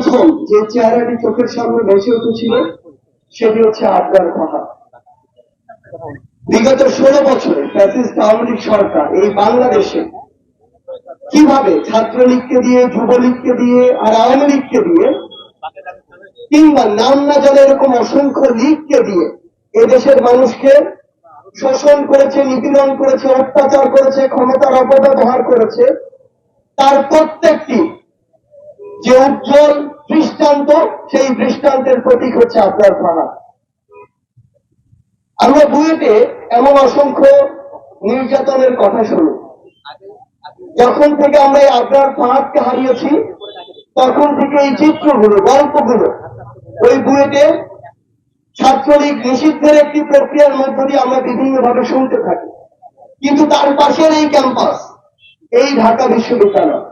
প্রথম যে চেহারাটি চোখের সামনে ভেসে উঠেছিল সেটি হচ্ছে আবরার ফাহাদ। বিগত 16 বছরে ফ্যাসিস্ট আওয়ামী লীগ সরকার এই বাংলাদেশে কিভাবে ছাত্রলীগকে দিয়ে, যুবলীগকে দিয়ে আর আওয়ামী লীগকে দিয়ে কিংবা নাম না জানে এরকম অসংখ্য লীগকে দিয়ে এদেশের মানুষকে শোষণ করেছে, নিপীড়ন করেছে, অত্যাচার করেছে, ক্ষমতার অপব্যবহার করেছে, তার প্রত্যেকটি যে উজ্জ্বল দৃষ্টান্ত, সেই দৃষ্টান্তের প্রতীক হচ্ছে আবরার ফাহাদ। আমরা বুয়েটে এমন অসংখ্য নির্যাতনের কথা শুনি। যখন থেকে আমরা এই আবরার ফাহাদকে হারিয়েছি তখন থেকে এই চিত্রগুলো, গল্পগুলো ওই বুয়েটে ছাত্রলীগ নিষিদ্ধের একটি প্রক্রিয়ার মধ্য দিয়ে আমরা বিভিন্নভাবে শুনতে থাকি। কিন্তু তার পাশের এই ক্যাম্পাস, এই ঢাকা বিশ্ববিদ্যালয়,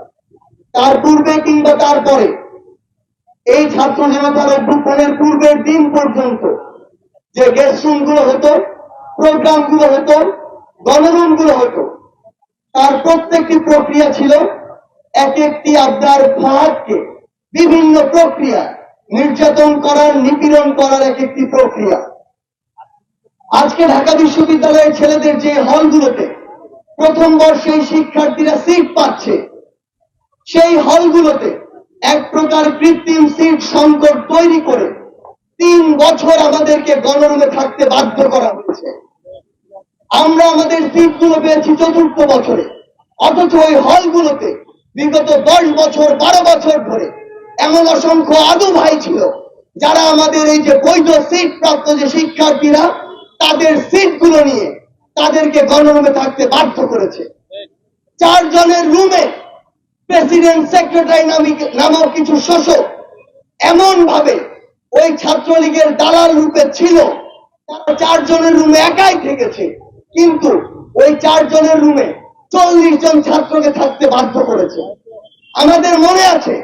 তার পূর্বে কিংবা তারপরে এই ছাত্র জনতার অভ্যুত্থানের পূর্বের দিন পর্যন্ত যে গেস্ট রুম গুলো হতো, প্রোগ্রাম গুলো হতো, গণরুম গুলো হতো, তার প্রত্যেকটি প্রক্রিয়া ছিল এক একটি আবরার ফাহাদকে বিভিন্ন প্রক্রিয়া নির্যাতন করার, নিপীড়ন করার এক একটি প্রক্রিয়া। আজকে ঢাকা বিশ্ববিদ্যালয়ের ছেলেদের যে হলগুলোতে প্রথম বর্ষেই শিক্ষার্থীরা সিট পাচ্ছে, সেই হলগুলোতে এক প্রকার কৃত্রিম সিট সংকট তৈরি করে 3 বছর আমাদেরকে গণরুমে থাকতে বাধ্য করা হয়েছে। আমরা আমাদের সিটগুলো পেয়েছি 4র্থ বছরে, অথচ ওই হলগুলোতে বিগত 10 বছর 12 বছর ধরে এমন অসংখ্য আদু ভাই ছিল যারা আমাদের এই যে বৈধ সিট প্রাপ্ত যে শিক্ষার্থীরা, তাদের সিটগুলো নিয়ে তাদেরকে গণরুমে থাকতে বাধ্য করেছে। 4 জনের রুমে প্রেসিডেন্ট, সেক্রেটারি নামক কিছু শোষক এমন ভাবে ওই ছাত্রলীগের দালাল রূপে ছিল, তারা 4 জনের রুমে একাই থেকেছে, কিন্তু ওই 4 জনের রুমে 40 জন ছাত্রকে থাকতে বাধ্য করেছে। আমাদের মনে আছে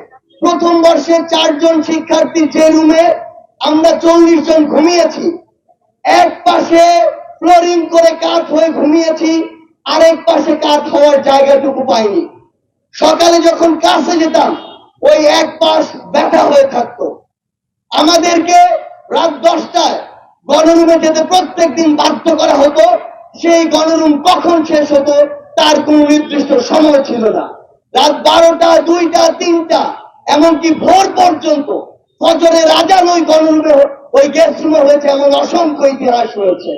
প্রথম বর্ষে 4 জন শিক্ষার্থী যে রুমে আমরা 40 জন ঘুমিয়েছি, এক পাশে ফ্লোরিং করে কাঠ হয়ে ঘুমিয়েছি, আরেক পাশে কাঠ হওয়ার জায়গাটুকু পাইনি। সকালে যখন ক্লাসে যেতাম ওই এক পাশ ব্যথা হয়ে থাকতো। আমাদেরকে রাত 10টায় গণরুমে যেতে প্রত্যেকদিন বাধ্য করা হতো। সেই গণরুম কখন শেষ হতো তার কোন নির্দিষ্ট সময় ছিল না। রাত 12টা, 2টা, 3টা, এমনকি ভোর পর্যন্ত ফজরের আজান ওই গণরুমে, ওই গেস্ট রুমে হয়েছে, এমন অসংখ্য ইতিহাস রয়েছে।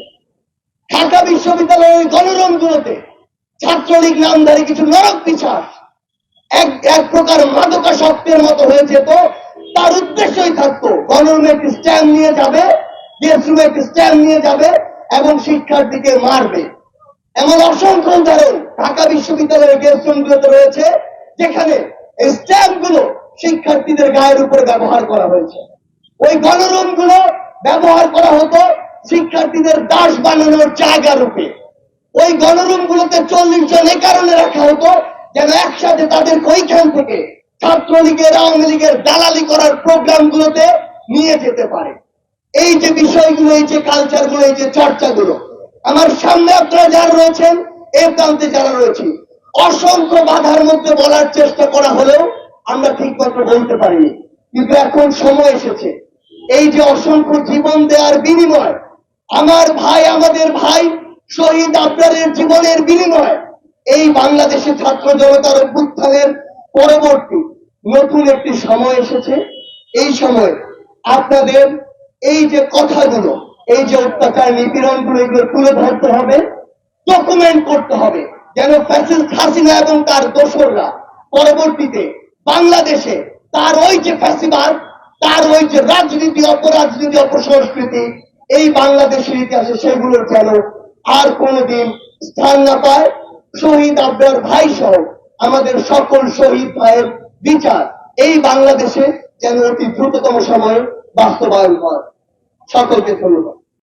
ঢাকা বিশ্ববিদ্যালয়ের ওই গণরুমগুলোতে ছাত্রলীগ নামধারী কিছু নরক পিশাচ এক প্রকার মাদকাসক্তের মতো হয়ে যেত। তার উদ্দেশ্যই থাকতো গণরুমে একটি স্ট্যাম্প নিয়ে যাবে, গেস্ট রুমে একটি স্ট্যাম্প নিয়ে যাবে এবং শিক্ষার্থীকে মারবে। এমন অসংখ্য উদাহরণ ঢাকা বিশ্ববিদ্যালয়ের গেস্ট রুমগুলোতে রয়েছে, যেখানে এই স্ট্যাম্পগুলো শিক্ষার্থীদের গায়ের উপরে ব্যবহার করা হয়েছে। ওই গণরুমগুলো ব্যবহার করা হতো শিক্ষার্থীদের দাস বানানোর জায়গা রূপে। ওই গণরুমগুলোতে 40 জন এ কারণে রাখা হতো যেন একসাথে তাদেরকে ওইখান থেকে ছাত্রলীগের, আওয়ামী লীগের দালালি করার প্রোগ্রামগুলোতে নিয়ে যেতে পারে। এই যে বিষয়গুলো, এই যে কালচারগুলো, এই যে চর্চাগুলো, আমার সামনে আপনারা যারা রয়েছেন, এ প্রান্তে যারা রয়েছে, অসংখ্য বাধার মধ্যে বলার চেষ্টা করা হলেও আমরা ঠিকমতো বলতে পারিনি। কিন্তু এখন সময় এসেছে, এই যে অসংখ্য জীবন দেওয়ার বিনিময়, আমার ভাই, আমাদের ভাই শহীদ আবরারের জীবনের বিনিময়, এই বাংলাদেশে ছাত্র জনতার অভ্যুত্থানের পরবর্তী নতুন একটি সময় এসেছে। এই সময় আপনাদের এই যে কথাগুলো, এই যে অত্যাচার, নিপীড়নগুলো, এগুলো তুলে ধরতে হবে, ডকুমেন্ট করতে হবে, যেন ফ্যাসিস্ট হাসিনা এবং তার দোসররা পরবর্তীতে বাংলাদেশে তার ওই যে ফ্যাসিবাদ, তার ওই যে রাজনীতি, অপরাজনীতি, অপসংস্কৃতি এই বাংলাদেশের ইতিহাসে সেগুলোর যেন আর কোনোদিন স্থান না পায়। শহীদ আবরার ভাই সহ আমাদের সকল শহীদ ভাইয়ের বিচার এই বাংলাদেশে যেন অতি দ্রুততম সময়ে বাস্তবায়ন হয়। সকলকে ধন্যবাদ।